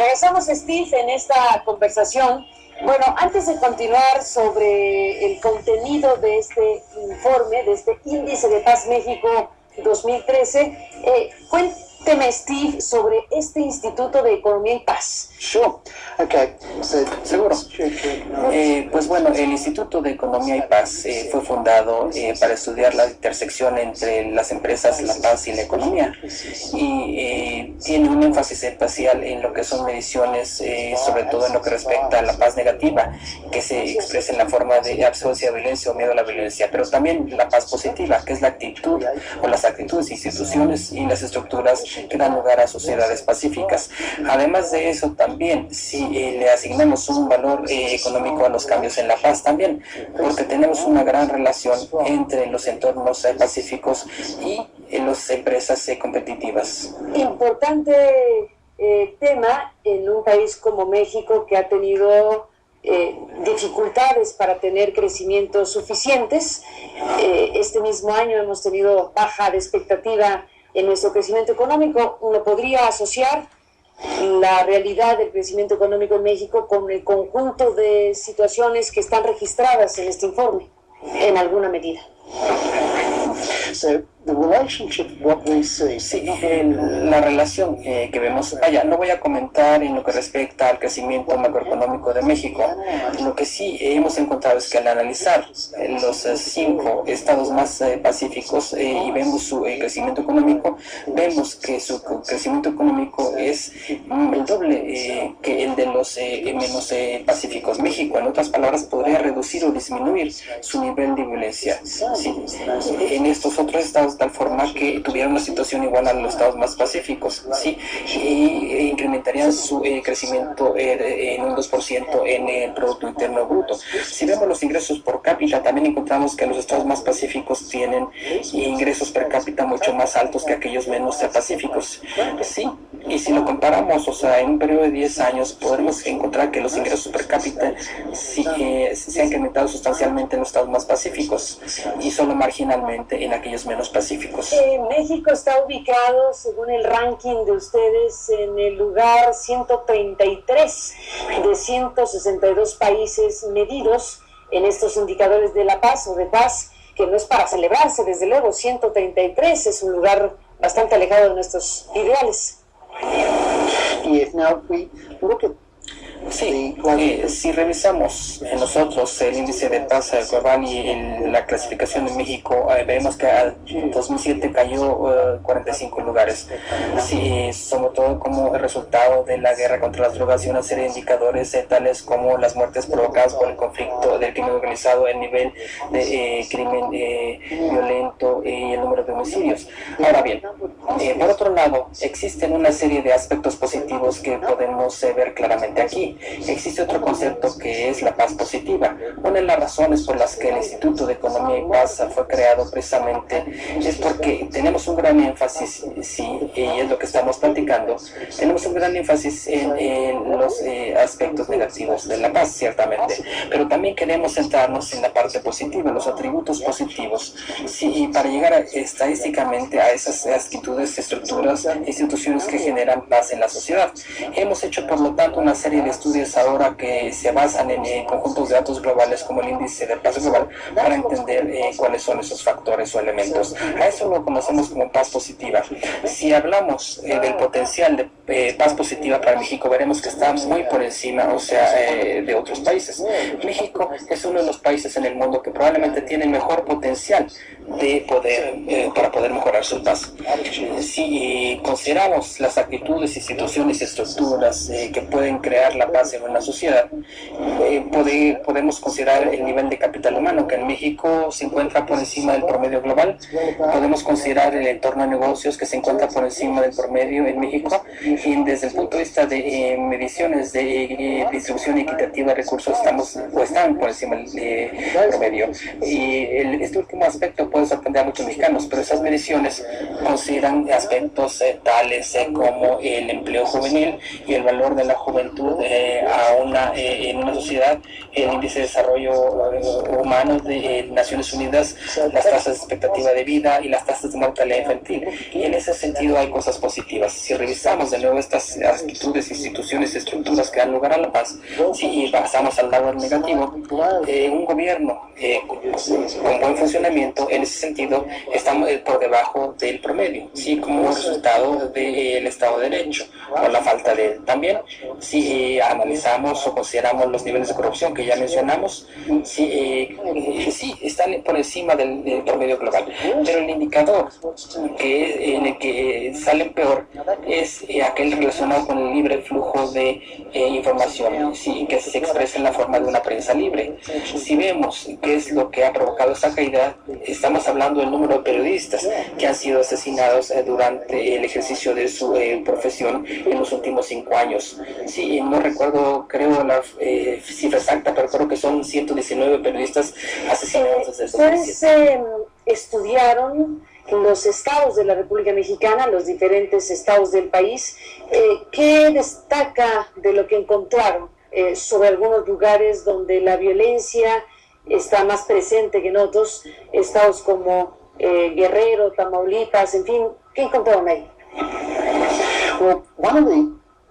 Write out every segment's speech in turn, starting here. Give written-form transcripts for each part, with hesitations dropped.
Regresamos, Steve, en esta conversación. Bueno, antes de continuar sobre el contenido de este informe, de este Índice de Paz México 2013, cuénteme, Steve, sobre este Instituto de Economía y Paz. Sure. Okay. Seguro. Pues bueno, el Instituto de Economía y Paz fue fundado para estudiar la intersección entre las empresas, la paz y la economía, y tiene un énfasis especial en lo que son mediciones, sobre todo en lo que respecta a la paz negativa, que se expresa en la forma de abstinencia de violencia o miedo a la violencia, pero también la paz positiva, que es la actitud o las actitudes, instituciones y las estructuras que dan lugar a sociedades pacíficas. Además de eso, también si le asignamos un valor económico a los cambios en la paz también, porque tenemos una gran relación entre los entornos pacíficos y las empresas competitivas. Importante tema en un país como México, que ha tenido dificultades para tener crecimientos suficientes. Este mismo año hemos tenido baja de expectativa en nuestro crecimiento económico. Uno podría asociar la realidad del crecimiento económico en México con el conjunto de situaciones que están registradas en este informe, en alguna medida. Sí, la relación que vemos, no voy a comentar en lo que respecta al crecimiento macroeconómico de México. Lo que sí hemos encontrado es que al analizar los 5 estados más pacíficos y vemos su crecimiento económico, vemos que su crecimiento económico es el doble que el de los menos pacíficos. México, en otras palabras, podría reducir o disminuir su nivel de violencia en estos otros estados, de tal forma que tuvieran una situación igual a los estados más pacíficos, y incrementarían su crecimiento en un 2% en el Producto Interno Bruto. Si vemos los ingresos por cápita, también encontramos que los estados más pacíficos tienen ingresos per cápita mucho más altos que aquellos menos pacíficos. Y si lo comparamos, en un periodo de 10 años, podremos encontrar que los ingresos per cápita se han incrementado sustancialmente en los estados más pacíficos y solo marginalmente en aquellos menos pacíficos. México está ubicado, según el ranking de ustedes, en el lugar 133 de 162 países medidos en estos indicadores de la paz o de paz, que no es para celebrarse, desde luego. 133 es un lugar bastante alejado de nuestros ideales. Si revisamos nosotros el índice de paz global y la clasificación de México, vemos que en 2007 cayó 45 lugares. Sobre todo como resultado de la guerra contra las drogas y una serie de indicadores tales como las muertes provocadas por el conflicto del crimen organizado, el nivel de crimen violento y el número de homicidios. Ahora bien, por otro lado, existen una serie de aspectos positivos que podemos ver claramente aquí. Existe otro concepto que es la paz positiva. Una de las razones por las que el Instituto de Economía y Paz fue creado precisamente es porque tenemos un gran énfasis, y es lo que estamos platicando, tenemos un gran énfasis en los aspectos negativos de la paz, ciertamente, pero también queremos centrarnos en la parte positiva, los atributos positivos, y para llegar estadísticamente a esas actitudes, estructuras, instituciones que generan paz en la sociedad. Hemos hecho, por lo tanto, una serie de estudios ahora que se basan en conjuntos de datos globales como el índice de paz global para entender cuáles son esos factores o elementos. A eso lo conocemos como paz positiva. Si hablamos del potencial de paz positiva para México, veremos que está muy por encima, de otros países. México es uno de los países en el mundo que probablemente tiene mejor potencial de para poder mejorar su paz. Si consideramos las actitudes, instituciones y estructuras que pueden crear la paz en una sociedad, podemos considerar el nivel de capital humano, que en México se encuentra por encima del promedio global. Podemos considerar el entorno de negocios, que se encuentra por encima del promedio en México, y desde el punto de vista de mediciones de distribución equitativa de recursos están por encima del promedio. Y este último aspecto puede sorprender a muchos mexicanos, pero esas mediciones consideran aspectos tales como el empleo juvenil y el valor de la juventud en una sociedad, el índice de desarrollo humano de Naciones Unidas, las tasas de expectativa de vida y las tasas de mortalidad infantil. Y en ese sentido hay cosas positivas. Si revisamos retomamos de nuevo estas actitudes, instituciones, estructuras que dan lugar a la paz, si pasamos al lado negativo, un gobierno con buen funcionamiento, en ese sentido, estamos por debajo del promedio, sí, como resultado del Estado de Derecho, o la falta de él también. Si analizamos o consideramos los niveles de corrupción que ya mencionamos, sí, están por encima del promedio global, pero el indicador en el que salen peor es aquel relacionado con el libre flujo de información, sí, que se expresa en la forma de una prensa libre. Si vemos qué es lo que ha provocado esa caída, estamos hablando del número de periodistas que han sido asesinados durante el ejercicio de su profesión en los últimos 5 años. Sí, no recuerdo, creo la cifra exacta, pero creo que son 119 periodistas asesinados desde el 2007. Ustedes estudiaron los estados de la República Mexicana, los diferentes estados del país. ¿Qué destaca de lo que encontraron sobre algunos lugares donde la violencia está más presente que en otros estados como Guerrero, Tamaulipas, en fin? ¿Qué encontraron ahí?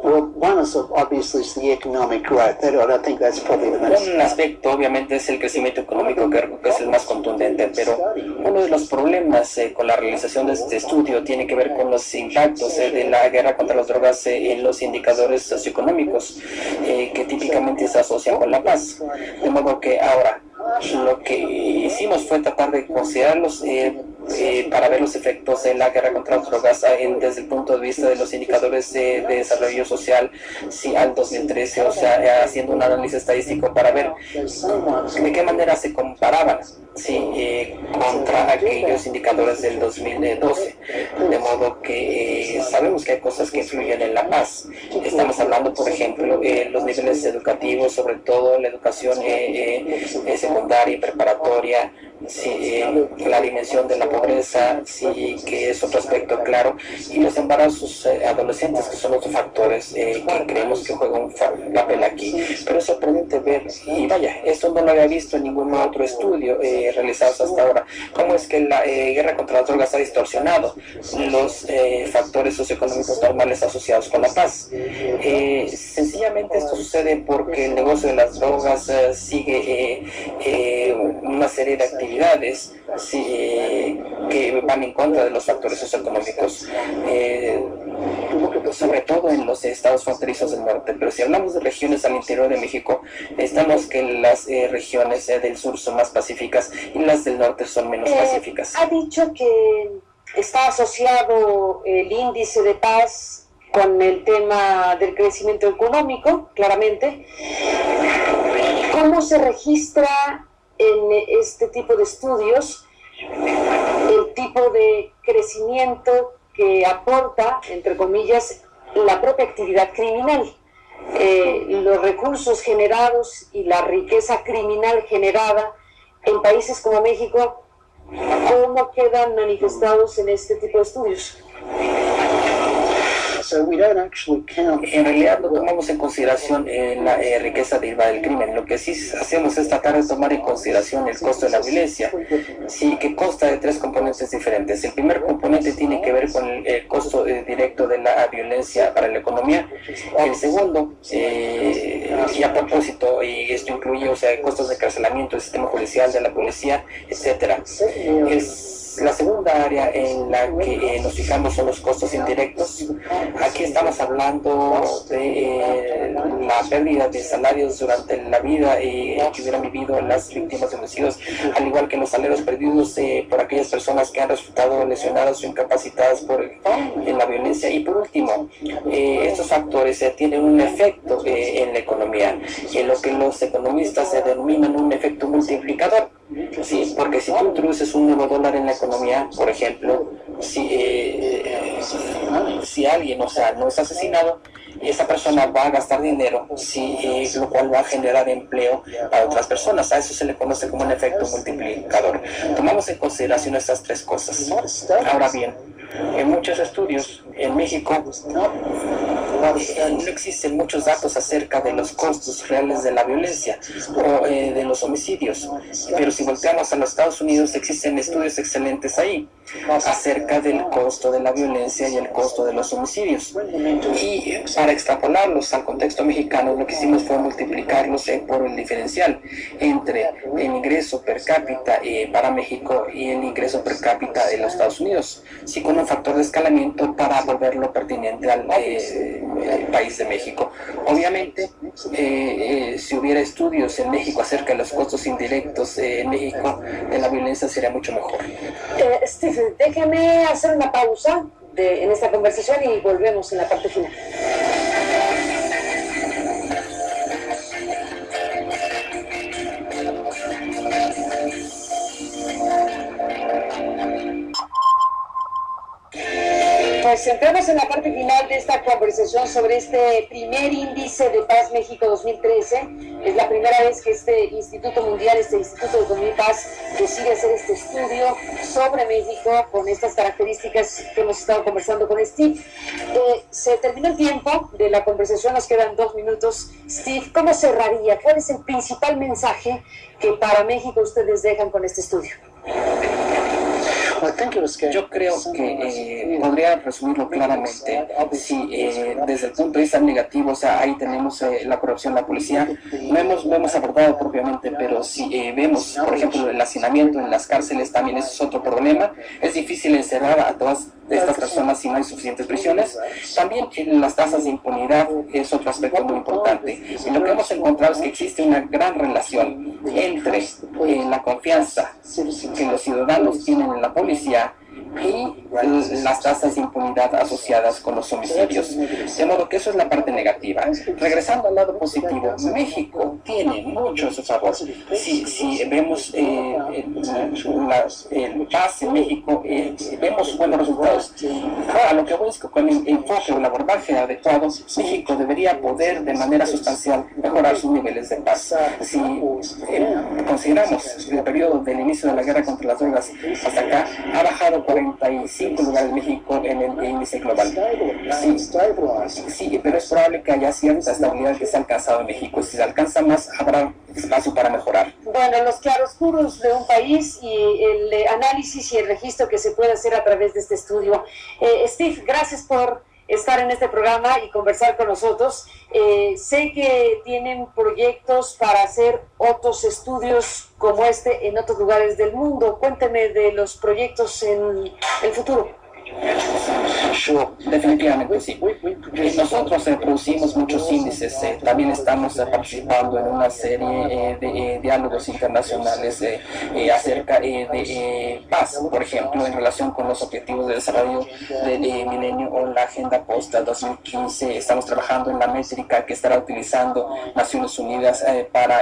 One is obviously the economic growth. I think that's probably the most. Un aspecto obviamente es el crecimiento económico, que es el más contundente, pero uno de los problemas con la realización de este estudio tiene que ver con los impactos de la guerra contra las drogas en los indicadores socioeconómicos que típicamente se asocian con la paz. De modo que ahora lo que hicimos fue tratar de considerarlos para ver los efectos de la guerra contra las drogas desde el punto de vista de los indicadores de desarrollo social, sí, al 2013, o sea, haciendo un análisis estadístico para ver de qué manera se comparaban, sí, contra aquellos indicadores del 2012, de modo que sabemos que hay cosas que influyen en la paz. Estamos hablando, por ejemplo, los niveles educativos, sobre todo la educación secundaria y preparatoria, sí, la dimensión de la pobreza, sí, que es otro aspecto claro, y los embarazos adolescentes, que son otros factores que creemos que juegan un papel aquí. Pero es sorprendente ver, y vaya, esto no lo había visto en ningún otro estudio realizado hasta ahora, cómo es que la guerra contra las drogas ha distorsionado los factores socioeconómicos normales asociados con la paz. Sencillamente esto sucede porque el negocio de las drogas sigue una serie de actividades que van en contra de los factores socioeconómicos, sobre todo en los estados fronterizos del norte. Pero si hablamos de regiones al interior de México, estamos que las regiones del sur son más pacíficas y las del norte son menos pacíficas. Ha dicho que está asociado el índice de paz con el tema del crecimiento económico, claramente. ¿Cómo se registra en este tipo de estudios el tipo de crecimiento que aporta, entre comillas, la propia actividad criminal? Los recursos generados y la riqueza criminal generada en países como México, ¿cómo quedan manifestados en este tipo de estudios? En realidad no tomamos en consideración la riqueza derivada del crimen. Lo que sí hacemos es tratar de tomar en consideración el costo de la violencia, sí, que consta de 3 componentes diferentes. El primer componente tiene que ver con el costo directo de la violencia para la economía. El segundo, y a propósito, y esto incluye, o sea, costos de encarcelamiento del sistema judicial, de la policía, etcétera. La segunda área en la que nos fijamos son los costos indirectos. Aquí estamos hablando de la pérdida de salarios durante la vida que hubieran vivido las víctimas de homicidios, al igual que los salarios perdidos por aquellas personas que han resultado lesionadas o incapacitadas en la violencia. Y por último, estos factores tienen un efecto en la economía, en lo que los economistas denominan un efecto multiplicador. Sí, porque si tú introduces un nuevo dólar en la economía, por ejemplo, si alguien, o sea, no es asesinado, esa persona va a gastar dinero, lo cual va a generar empleo para otras personas. A eso se le conoce como un efecto multiplicador. Tomamos en consideración estas 3 cosas. Ahora bien, en muchos estudios en México no existen muchos datos acerca de los costos reales de la violencia o de los homicidios, pero si volteamos a los Estados Unidos existen estudios excelentes ahí acerca del costo de la violencia y el costo de los homicidios, y para extrapolarlos al contexto mexicano lo que hicimos fue multiplicarlos por el diferencial entre el ingreso per cápita para México y el ingreso per cápita de los Estados Unidos, sí, con un factor de escalamiento para volverlo pertinente al país de México. Obviamente, si hubiera estudios en México acerca de los costos indirectos en México de la violencia sería mucho mejor. Steve, déjame hacer una pausa en esta conversación y volvemos en la parte final. Pues entramos en la parte final de esta conversación sobre este primer índice de paz México 2013. Es la primera vez que este Instituto Mundial, este Instituto de Economía y Paz, decide hacer este estudio sobre México con estas características que hemos estado conversando con Steve. Se terminó el tiempo de la conversación, nos quedan 2 minutos. Steve, ¿cómo cerraría? ¿Cuál es el principal mensaje que para México ustedes dejan con este estudio? Yo creo que podría resumirlo claramente. Si desde el punto de vista negativo, o sea, ahí tenemos la corrupción, la policía, no hemos abordado propiamente, pero si vemos, por ejemplo, el hacinamiento en las cárceles, también eso es otro problema. Es difícil encerrar a todas estas personas si no hay suficientes prisiones. También las tasas de impunidad es otro aspecto muy importante. Y lo que hemos encontrado es que existe una gran relación entre la confianza que los ciudadanos tienen en la policía y las tasas de impunidad asociadas con los homicidios. De modo que eso es la parte negativa. Regresando al lado positivo, México tiene mucho a su favor. Si vemos el paz en México, vemos buenos resultados. Ahora, lo que voy es que con el enfoque o el abordaje adecuado, México debería poder de manera sustancial mejorar sus niveles de paz. Si consideramos el periodo del inicio de la guerra contra las drogas hasta acá, ha bajado 45 lugares México en el índice global. Sí, pero es probable que haya cierta estabilidad que se ha alcanzado en México. Si se alcanza más, habrá espacio para mejorar. Bueno, los claroscuros de un país y el análisis y el registro que se puede hacer a través de este estudio. Steve, gracias por estar en este programa y conversar con nosotros. Sé que tienen proyectos para hacer otros estudios como este en otros lugares del mundo. Cuénteme de los proyectos en el futuro. Definitivamente sí. Nosotros producimos muchos índices, también estamos participando en una serie de diálogos internacionales acerca de paz, por ejemplo, en relación con los objetivos de desarrollo del milenio o la agenda post 2015. Estamos trabajando en la métrica que estará utilizando Naciones Unidas para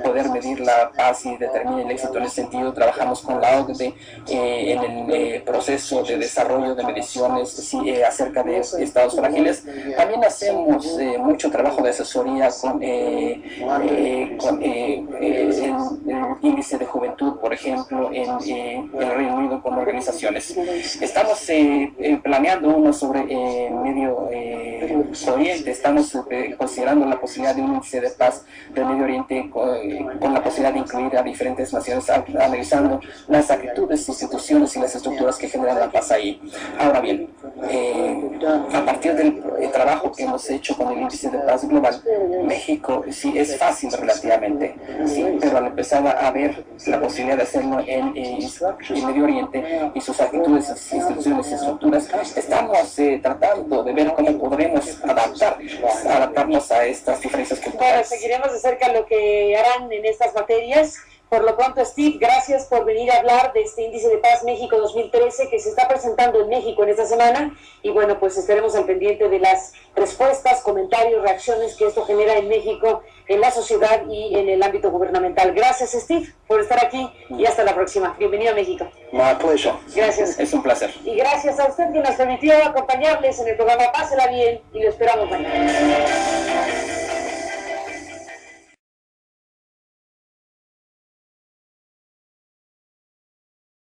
poder medir la paz y determinar el éxito. En ese sentido, trabajamos con la OCDE en el proceso de desarrollo de mediciones acerca de estados frágiles. También hacemos mucho trabajo de asesoría con el índice de juventud, por ejemplo, en el Reino Unido con organizaciones. Estamos planeando uno sobre Medio Oriente. Estamos considerando la posibilidad de un índice de paz del Medio Oriente con la posibilidad de incluir a diferentes naciones, analizando las actitudes, instituciones y las estructuras que generan la paz ahí. Ahora bien, a partir del trabajo que hemos hecho con el índice de paz global, México sí es fácil relativamente, sí, pero al empezar a ver la posibilidad de hacerlo en el Medio Oriente y sus actitudes, instituciones y estructuras, estamos tratando de ver cómo podremos adaptarnos a estas diferencias culturales. Bueno, seguiremos de cerca lo que harán en estas materias. Por lo pronto, Steve, gracias por venir a hablar de este Índice de Paz México 2013 que se está presentando en México en esta semana. Y bueno, pues estaremos al pendiente de las respuestas, comentarios, reacciones que esto genera en México, en la sociedad y en el ámbito gubernamental. Gracias, Steve, por estar aquí y hasta la próxima. Bienvenido a México. My pleasure. Gracias. Es un placer. Y gracias a usted que nos permitió acompañarles en el programa Pásela Bien y lo esperamos mañana.